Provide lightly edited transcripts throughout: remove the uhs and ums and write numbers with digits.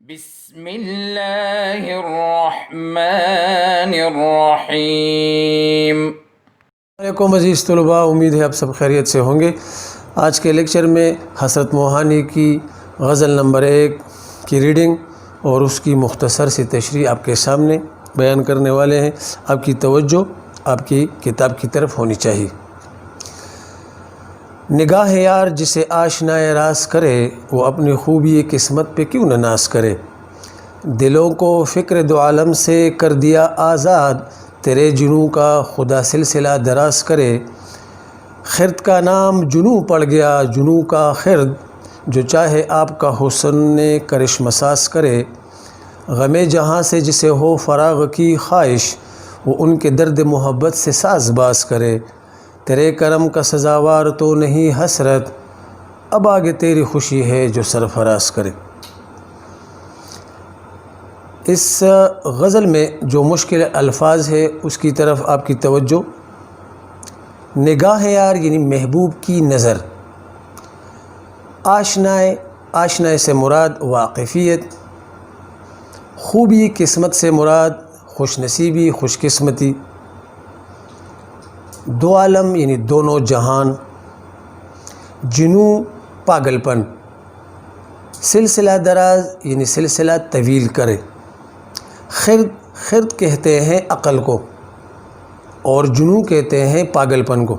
بسم اللہ الرحمن الرحیم۔ علیکم عزیز طلباء، امید ہے آپ سب خیریت سے ہوں گے۔ آج کے لیکچر میں حضرت موہانی کی غزل نمبر 1 کی ریڈنگ اور اس کی مختصر سی تشریح آپ کے سامنے بیان کرنے والے ہیں۔ آپ کی توجہ آپ کی کتاب کی طرف ہونی چاہیے۔ نگاہ یار جسے آشنائے راز کرے، وہ اپنی خوبی قسمت پہ کیوں نہ ناز کرے۔ دلوں کو فکر دو عالم سے کر دیا آزاد، تیرے جنوں کا خدا سلسلہ دراز کرے۔ خرد کا نام جنوں پڑ گیا، جنوں کا خرد، جو چاہے آپ کا حسن نے کرشمہ ساز کرے۔ غم جہاں سے جسے ہو فراغ کی خواہش، وہ ان کے درد محبت سے ساز باز کرے۔ تیرے کرم کا سزاوار تو نہیں حسرت، اب آگے تیری خوشی ہے جو سرفراز کرے۔ اس غزل میں جو مشکل الفاظ ہے اس کی طرف آپ کی توجہ۔ نگاہ یار یعنی محبوب کی نظر، آشنائے سے مراد واقفیت، خوبی قسمت سے مراد خوش نصیبی خوش قسمتی، دو عالم یعنی دونوں جہان، جنوں پاگل پن، سلسلہ دراز یعنی سلسلہ طویل کرے۔ خرد کہتے ہیں عقل کو اور جنوں کہتے ہیں پاگل پن کو۔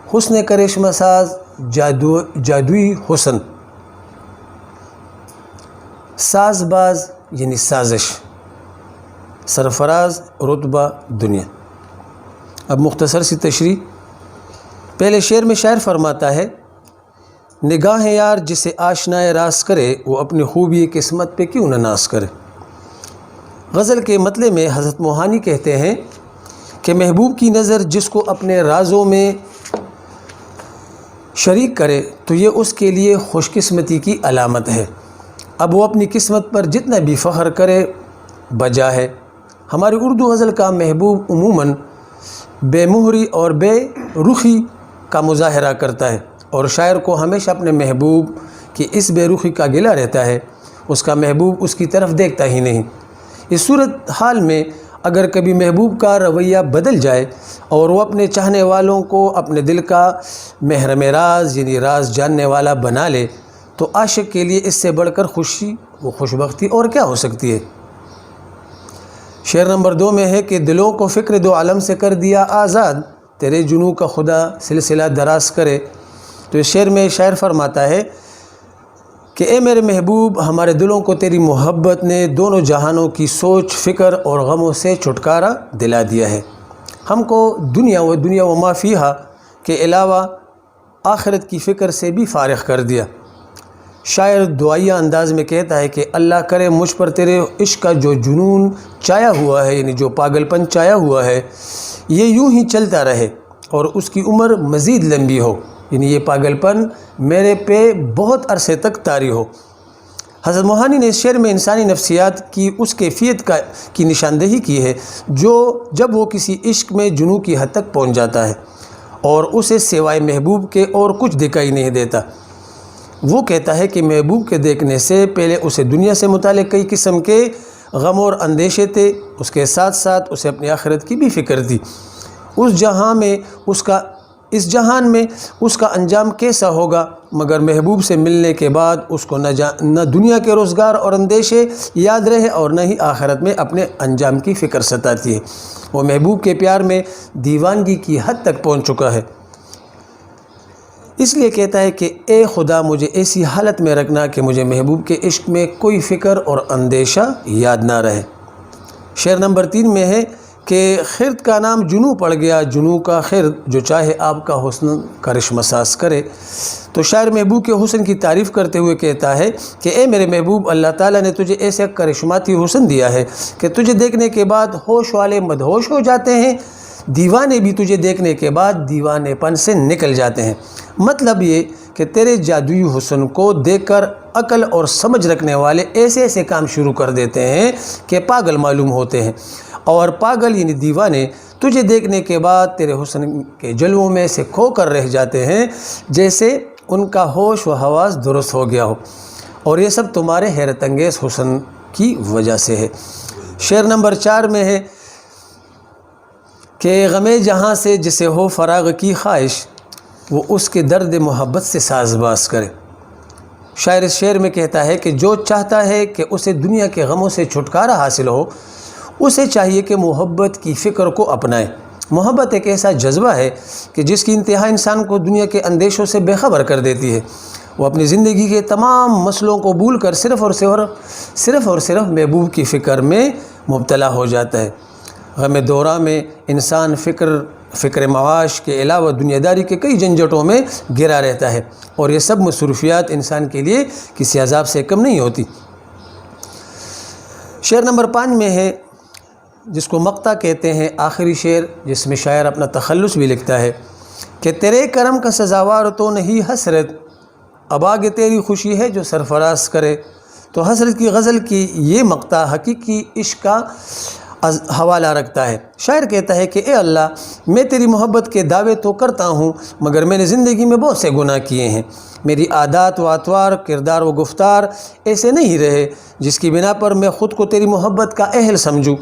حسن کرشمہ ساز جادوئی حسن، ساز باز یعنی سازش، سرفراز رتبہ دنیا۔ اب مختصر سی تشریح۔ پہلے شعر میں شاعر فرماتا ہے، نگاہ یار جسے آشنائے راز کرے، وہ اپنی خوبی قسمت پہ کیوں نہ ناز کرے۔ غزل کے مطلع میں حضرت موہانی کہتے ہیں کہ محبوب کی نظر جس کو اپنے رازوں میں شریک کرے تو یہ اس کے لیے خوش قسمتی کی علامت ہے۔ اب وہ اپنی قسمت پر جتنا بھی فخر کرے بجا ہے۔ ہماری اردو غزل کا محبوب عموماً بے مہری اور بے رخی کا مظاہرہ کرتا ہے، اور شاعر کو ہمیشہ اپنے محبوب کی اس بے رخی کا گلہ رہتا ہے، اس کا محبوب اس کی طرف دیکھتا ہی نہیں۔ اس صورت حال میں اگر کبھی محبوب کا رویہ بدل جائے اور وہ اپنے چاہنے والوں کو اپنے دل کا محرم راز یعنی راز جاننے والا بنا لے تو عاشق کے لیے اس سے بڑھ کر خوشی و خوشبختی اور کیا ہو سکتی ہے۔ شعر نمبر 2 میں ہے کہ دلوں کو فکر دو عالم سے کر دیا آزاد، تیرے جنوں کا خدا سلسلہ دراز کرے۔ تو اس شعر میں شاعر فرماتا ہے کہ اے میرے محبوب، ہمارے دلوں کو تیری محبت نے دونوں جہانوں کی سوچ فکر اور غموں سے چھٹکارا دلا دیا ہے۔ ہم کو دنیا و ما فیہا کے علاوہ آخرت کی فکر سے بھی فارغ کر دیا۔ شاعر دعائیہ انداز میں کہتا ہے کہ اللہ کرے مجھ پر تیرے عشق کا جو جنون چایا ہوا ہے، یعنی جو پاگل پن چایا ہوا ہے، یہ یوں ہی چلتا رہے اور اس کی عمر مزید لمبی ہو، یعنی یہ پاگل پن میرے پہ بہت عرصے تک طاری ہو۔ حضرت موہانی نے اس شعر میں انسانی نفسیات کی اس کیفیت کی نشاندہی کی ہے جو جب وہ کسی عشق میں جنوں کی حد تک پہنچ جاتا ہے اور اسے سوائے محبوب کے اور کچھ دکھائی نہیں دیتا۔ وہ کہتا ہے کہ محبوب کے دیکھنے سے پہلے اسے دنیا سے متعلق کئی قسم کے غم اور اندیشے تھے، اس کے ساتھ ساتھ اسے اپنی آخرت کی بھی فکر تھی۔ اس جہان میں اس کا انجام کیسا ہوگا، مگر محبوب سے ملنے کے بعد اس کو نہ دنیا کے روزگار اور اندیشے یاد رہے اور نہ ہی آخرت میں اپنے انجام کی فکر ستاتی ہے۔ وہ محبوب کے پیار میں دیوانگی کی حد تک پہنچ چکا ہے، اس لیے کہتا ہے کہ اے خدا مجھے ایسی حالت میں رکھنا کہ مجھے محبوب کے عشق میں کوئی فکر اور اندیشہ یاد نہ رہے۔ شعر نمبر 3 میں ہے کہ خرد کا نام جنوں پڑ گیا، جنوں کا خرد، جو چاہے آپ کا حسن کرشمہ ساز کرے۔ تو شاعر محبوب کے حسن کی تعریف کرتے ہوئے کہتا ہے کہ اے میرے محبوب، اللہ تعالیٰ نے تجھے ایسے کرشماتی حسن دیا ہے کہ تجھے دیکھنے کے بعد ہوش والے مدہوش ہو جاتے ہیں، دیوانے بھی تجھے دیکھنے کے بعد دیوانے پن سے نکل جاتے ہیں۔ مطلب یہ کہ تیرے جادوئی حسن کو دیکھ کر عقل اور سمجھ رکھنے والے ایسے کام شروع کر دیتے ہیں کہ پاگل معلوم ہوتے ہیں، اور پاگل یعنی دیوانے تجھے دیکھنے کے بعد تیرے حسن کے جلووں میں سے کھو کر رہ جاتے ہیں، جیسے ان کا ہوش و حواس درست ہو گیا ہو۔ اور یہ سب تمہارے حیرت انگیز حسن کی وجہ سے ہے۔ شعر نمبر 4 میں ہے کہ غم جہاں سے جسے ہو فراغ کی خواہش، وہ اس کے درد محبت سے ساز باز کرے۔ شاعر اس شعر میں کہتا ہے کہ جو چاہتا ہے کہ اسے دنیا کے غموں سے چھٹکارا حاصل ہو، اسے چاہیے کہ محبت کی فکر کو اپنائے۔ محبت ایک ایسا جذبہ ہے کہ جس کی انتہا انسان کو دنیا کے اندیشوں سے بے خبر کر دیتی ہے۔ وہ اپنی زندگی کے تمام مسئلوں کو بھول کر صرف اور صرف محبوب کی فکر میں مبتلا ہو جاتا ہے۔ غم دورہ میں انسان فکر معاش کے علاوہ دنیا داری کے کئی جھنجھٹوں میں گھرا رہتا ہے، اور یہ سب مصروفیات انسان کے لیے کسی عذاب سے کم نہیں ہوتی۔ شعر نمبر 5 میں ہے، جس کو مقطع کہتے ہیں، آخری شعر، جس میں شاعر اپنا تخلص بھی لکھتا ہے کہ تیرے کرم کا سزاوار تو نہیں حسرت، اب آگے تیری خوشی ہے جو سرفراز کرے۔ تو حسرت کی غزل کی یہ مقطع حقیقی عشق کا حوالہ رکھتا ہے۔ شاعر کہتا ہے کہ اے اللہ، میں تیری محبت کے دعوے تو کرتا ہوں، مگر میں نے زندگی میں بہت سے گناہ کیے ہیں۔ میری عادات و اطوار، کردار و گفتار ایسے نہیں رہے جس کی بنا پر میں خود کو تیری محبت کا اہل سمجھوں۔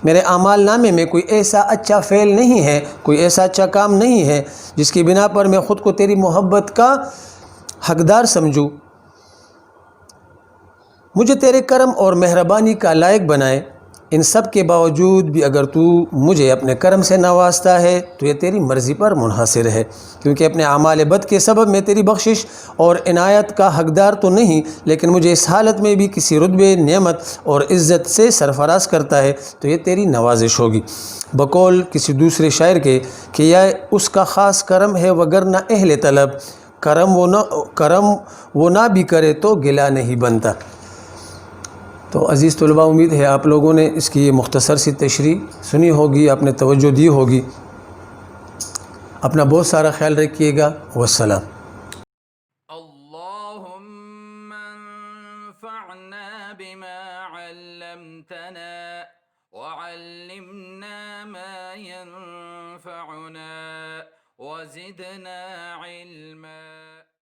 میرے اعمال نامے میں کوئی ایسا اچھا فعل نہیں ہے، کوئی ایسا اچھا کام نہیں ہے جس کی بنا پر میں خود کو تیری محبت کا حقدار سمجھوں۔ مجھے تیرے کرم اور مہربانی کا لائق بنائے۔ ان سب کے باوجود بھی اگر تو مجھے اپنے کرم سے نوازتا ہے تو یہ تیری مرضی پر منحصر ہے، کیونکہ اپنے اعمال بد کے سبب میں تیری بخشش اور عنایت کا حقدار تو نہیں، لیکن مجھے اس حالت میں بھی کسی رتبے، نعمت اور عزت سے سرفراز کرتا ہے تو یہ تیری نوازش ہوگی۔ بقول کسی دوسرے شاعر کے کہ یہ اس کا خاص کرم ہے وگرنہ اہل طلب، کرم وہ نہ بھی کرے تو گلہ نہیں بنتا۔ تو عزیز طلباء، امید ہے آپ لوگوں نے اس کی مختصر سی تشریح سنی ہوگی، آپ نے توجہ دی ہوگی۔ اپنا بہت سارا خیال رکھیے گا۔ والسلام۔ اللهم انفعنا بما علمتنا وعلمنا ما ينفعنا وزدنا علما۔